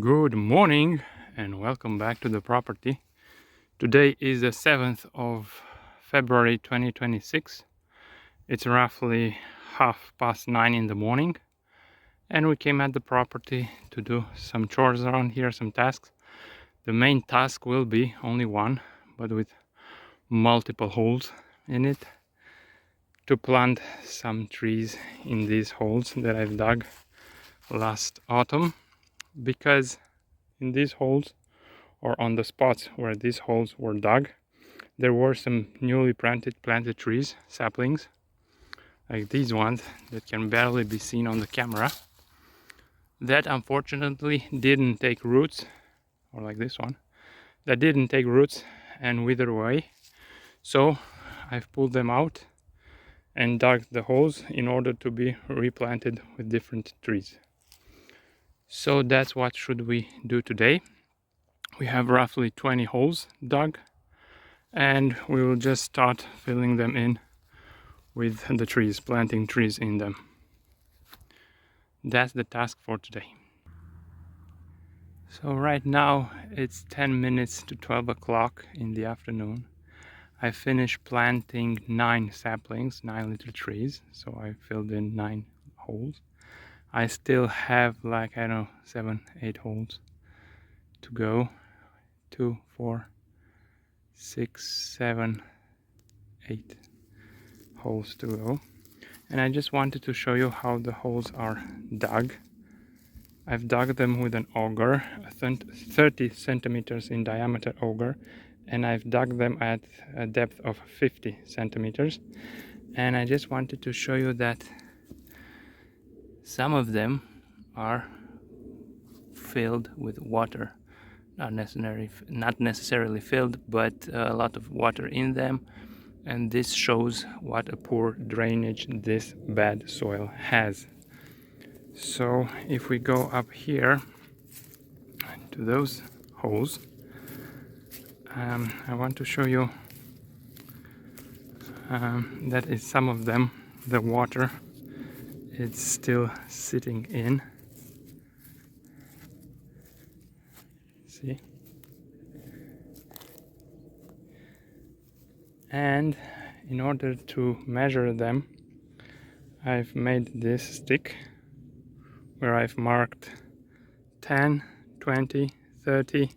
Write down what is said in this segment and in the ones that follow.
Good morning and welcome back to the property. Today is the 7th of February 2026. It's roughly 9:30 in the morning and we came at the property to do some chores around here, some tasks. The main task will be only one, but with multiple holes in it, to plant some trees in these holes that I've dug last autumn, because in these holes, or on the spots where these holes were dug, there were some newly planted trees, saplings, like these ones that can barely be seen on the camera, that unfortunately didn't take roots, or like this one, that didn't take roots and wither away. So I've pulled them out and dug the holes in order to be replanted with different trees. So that's what should we do today. We have roughly 20 holes dug, and we will just start filling them in with the trees, planting trees in them. That's the task for today. So right now it's 10 minutes to 12 o'clock in the afternoon. I finished planting 9 saplings, 9 little trees, so I filled in 9 holes. I still have like, I don't know, 7, 8 holes to go. 2, 4, 6, 7, 8 holes to go. And I just wanted to show you how the holes are dug. I've dug them with an auger, a 30 centimeters in diameter auger, and I've dug them at a depth of 50 centimeters. And I just wanted to show you that some of them are filled with water. Not necessarily filled, but a lot of water in them. And this shows what a poor drainage this bad soil has. So if we go up here to those holes, I want to show you that in some of them the water is still sitting in. See? And in order to measure them, I've made this stick where I've marked 10, 20, 30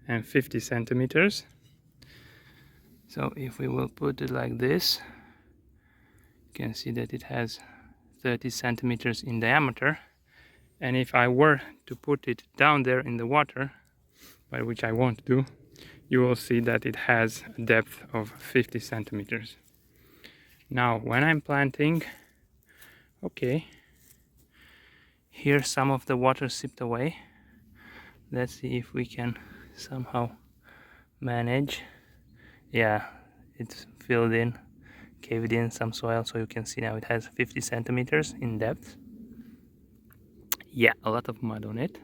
and 50 centimeters. So if we will put it like this, you can see that it has 30 centimeters in diameter. And if I were to put it down there in the water, by which I won't do, you will see that it has a depth of 50 centimeters. Now when I'm planting, okay, here some of the water seeped away. Let's see if we can somehow manage. Yeah, it's filled in, caved in some soil, so you can see now it has 50 centimeters in depth. Yeah, a lot of mud on it.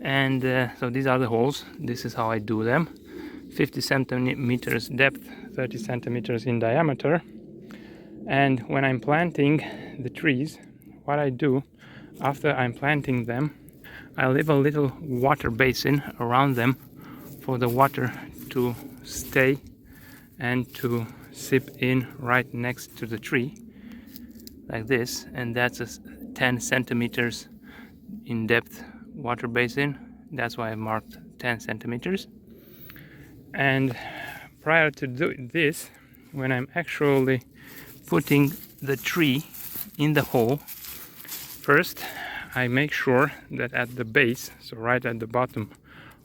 And so these are the holes. This is how I do them. 50 centimeters depth, 30 centimeters in diameter. And when I'm planting the trees, what I do after I'm planting them, I leave a little water basin around them for the water to stay and to seep in right next to the tree, like this. And that's a 10 centimeters in depth water basin. That's why I marked 10 centimeters. And prior to doing this, when I'm actually putting the tree in the hole, first I make sure that at the base, so right at the bottom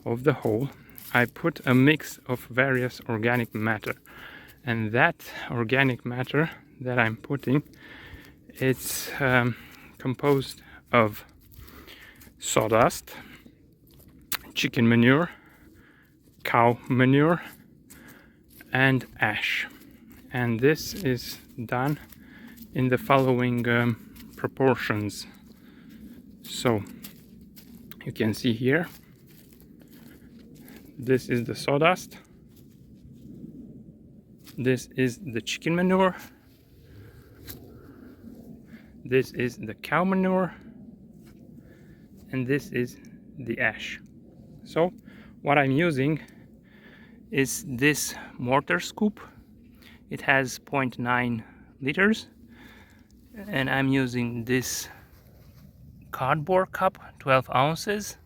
of the hole, I put a mix of various organic matter. And that organic matter that I'm putting, it's composed of sawdust, chicken manure, cow manure, and ash. And this is done in the following proportions. So you can see here, this is the sawdust, this is the chicken manure, this is the cow manure, and this is the ash. So what I'm using is this mortar scoop. It has 0.9 liters, and I'm using this cardboard cup, 12 ounces,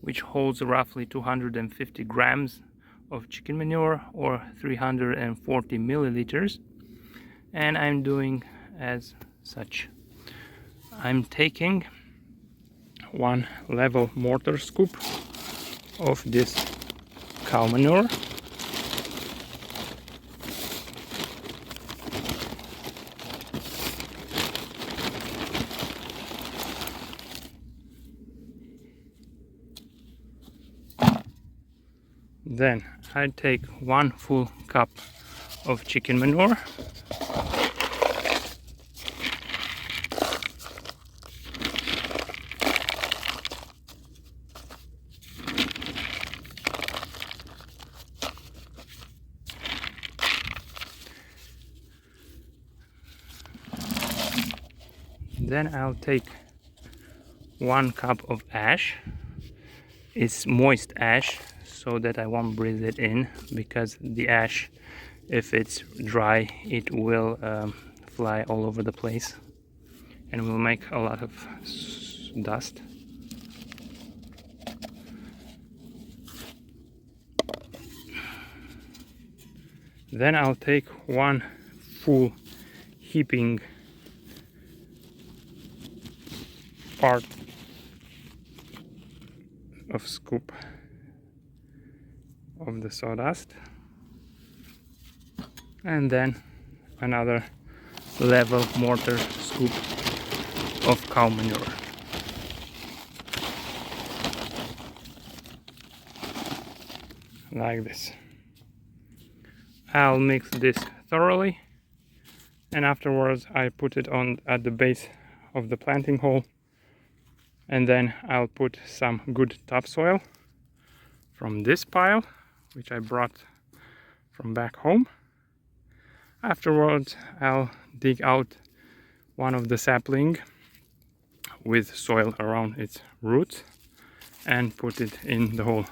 which holds roughly 250 grams of chicken manure or 340 milliliters, and I'm doing as such. I'm taking one level mortar scoop of this cow manure, then I take one full cup of chicken manure, then I'll take 1 cup of ash. It's moist ash, so that I won't breathe it in, because the ash, if it's dry, it will fly all over the place and will make a lot of dust. Then I'll take one full heaping part of scoop of the sawdust, and then another level mortar scoop of cow manure. Like this. I'll mix this thoroughly, and afterwards I put it on at the base of the planting hole, and then I'll put some good topsoil from this pile, which I brought from back home. Afterwards I'll dig out one of the sapling with soil around its roots and put it in the hole.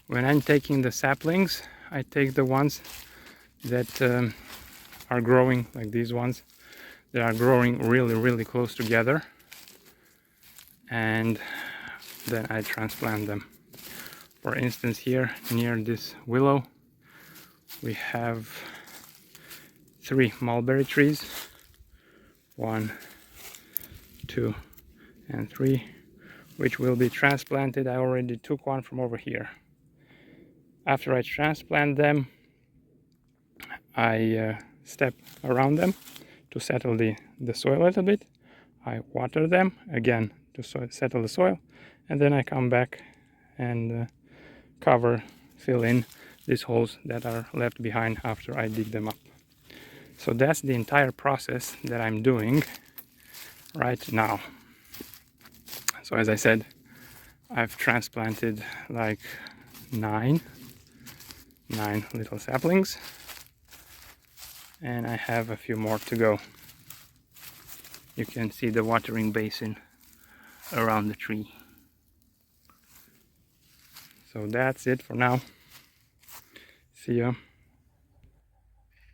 When I'm taking the saplings, I take the ones that are growing like these ones. They are growing really close together, and then I transplant them. For instance, here near this willow we have 3 mulberry trees, 1, 2 and 3, which will be transplanted. I already took one from over here. After I transplant them, I step around them to settle the soil a little bit. I water them again to settle the soil, and then I come back and fill in these holes that are left behind after I dig them up. So that's the entire process that I'm doing right now. So as I said, I've transplanted like 9 little saplings, and I have a few more to go. You can see the watering basin around the tree. So that's it for now. See ya.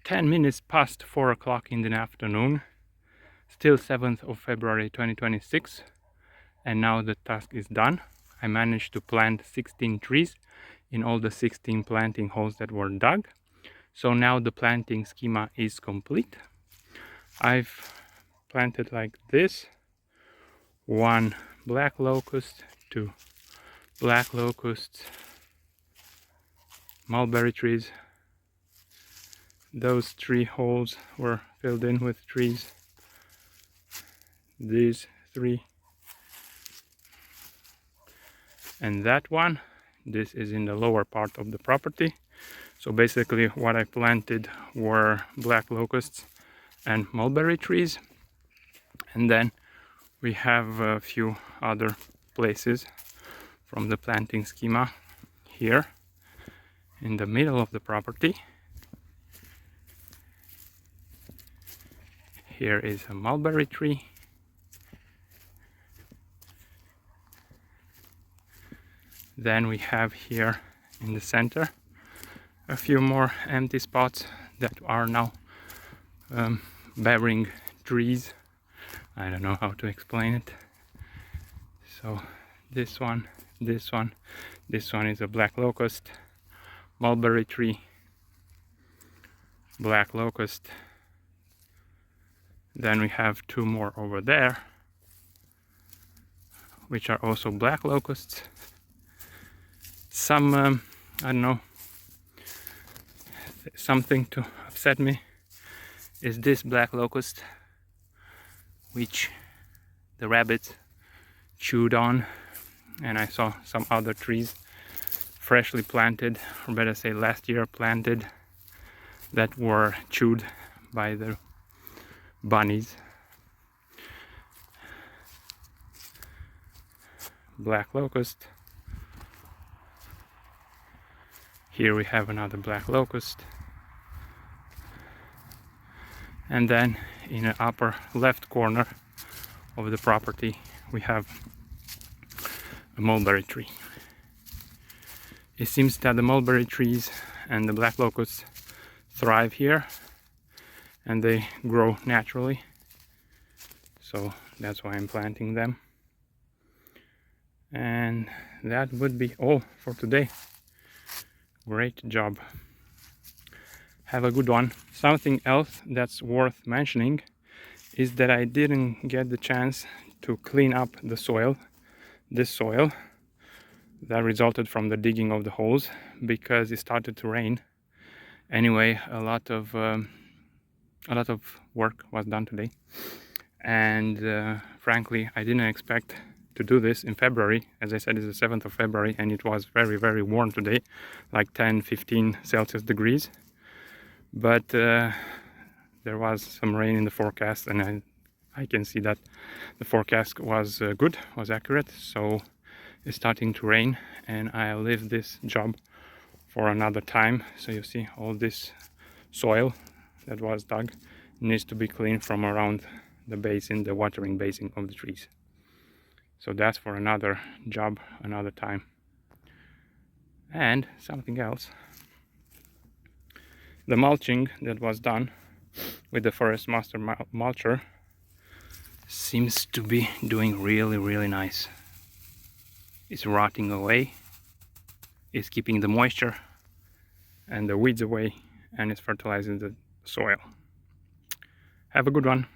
10 minutes past 4 o'clock in the afternoon, still 7th of February 2026, and now the task is done. I managed to plant 16 trees in all the 16 planting holes that were dug. So now the planting schema is complete. I've planted like this: 1 black locust, 2 black locusts, mulberry trees. Those 3 holes were filled in with trees. These 3. And that one, this is in the lower part of the property. So basically what I planted were black locusts and mulberry trees. And then we have a few other places from the planting schema here in the middle of the property. Here is a mulberry tree. Then we have here in the center a few more empty spots that are now bearing trees. I don't know how to explain it. So this one is a black locust, mulberry tree, black locust. Then we have two more over there, which are also black locusts. Some, I don't know, something to upset me is this black locust, which the rabbits chewed on, and I saw some other trees freshly planted, or better say last year planted, that were chewed by the bunnies. Black locust. Here we have another black locust. And then in the upper left corner of the property we have a mulberry tree. It seems that the mulberry trees and the black locusts thrive here and they grow naturally, so that's why I'm planting them. And that would be all for today. Great job. Have a good one. Something else that's worth mentioning is that I didn't get the chance to clean up the soil, this soil that resulted from the digging of the holes, because it started to rain. Anyway, a lot of work was done today, and frankly I didn't expect to do this in February. As I said, it's the 7th of February and it was very warm today, like 10-15 Celsius degrees. But there was some rain in the forecast, and I can see that the forecast was good, was accurate. So it's starting to rain, and I'll leave this job for another time. So you see all this soil that was dug needs to be cleaned from around the basin, the watering basin of the trees. So that's for another job, another time. And something else. The mulching that was done with the Forest Master mulcher seems to be doing really nice. It's rotting away, it's keeping the moisture and the weeds away, and it's fertilizing the soil. Have a good one.